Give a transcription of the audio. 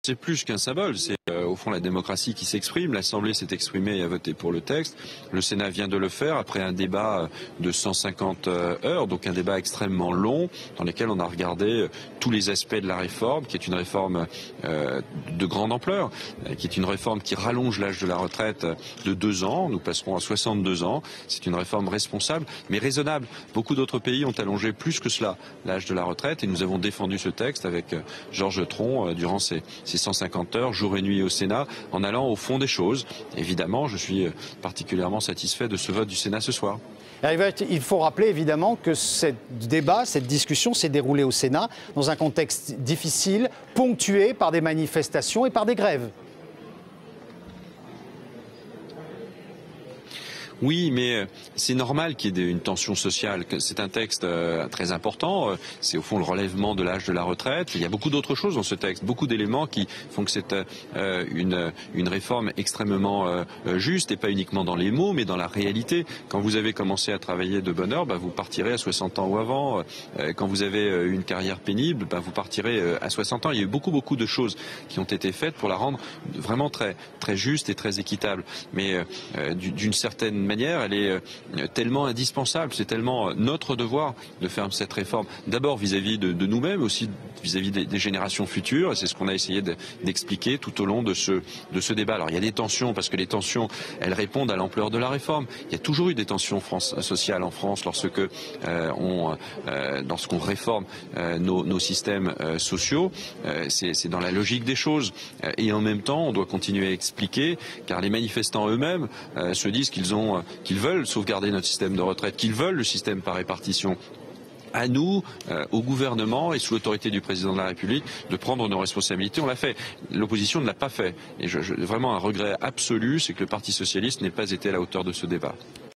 C'est plus qu'un symbole, c'est au fond la démocratie qui s'exprime. L'Assemblée s'est exprimée et a voté pour le texte. Le Sénat vient de le faire après un débat de 150 heures, donc un débat extrêmement long dans lequel on a regardé tous les aspects de la réforme, qui est une réforme de grande ampleur, qui est une réforme qui rallonge l'âge de la retraite de 2 ans. Nous passerons à 62 ans. C'est une réforme responsable, mais raisonnable. Beaucoup d'autres pays ont allongé plus que cela l'âge de la retraite et nous avons défendu ce texte avec Georges Tron durant ces 150 heures, jour et nuit au Sénat, en allant au fond des choses. Évidemment, je suis particulièrement satisfait de ce vote du Sénat ce soir. Il faut rappeler évidemment que ce débat, cette discussion s'est déroulée au Sénat dans un contexte difficile, ponctué par des manifestations et par des grèves. Oui, mais c'est normal qu'il y ait une tension sociale. C'est un texte très important. C'est au fond le relèvement de l'âge de la retraite. Il y a beaucoup d'autres choses dans ce texte, beaucoup d'éléments qui font que c'est une réforme extrêmement juste, et pas uniquement dans les mots, mais dans la réalité. Quand vous avez commencé à travailler de bonne heure, vous partirez à 60 ans ou avant. Quand vous avez une carrière pénible, vous partirez à 60 ans. Il y a eu beaucoup de choses qui ont été faites pour la rendre vraiment très, très juste et très équitable. Mais d'une certaine manière, elle est tellement indispensable, c'est tellement notre devoir de faire cette réforme, d'abord vis-à-vis de nous-mêmes, aussi vis-à-vis des générations futures, et c'est ce qu'on a essayé d'expliquer tout au long de ce débat. Alors il y a des tensions, parce que les tensions, elles répondent à l'ampleur de la réforme. Il y a toujours eu des tensions sociales en France lorsqu'on réforme nos systèmes sociaux. C'est dans la logique des choses. Et en même temps, on doit continuer à expliquer, car les manifestants eux-mêmes se disent qu'ils veulent sauvegarder notre système de retraite, qu'ils veulent le système par répartition. À nous, au gouvernement et sous l'autorité du président de la République, de prendre nos responsabilités. On l'a fait. L'opposition ne l'a pas fait. Et vraiment un regret absolu, c'est que le Parti socialiste n'ait pas été à la hauteur de ce débat.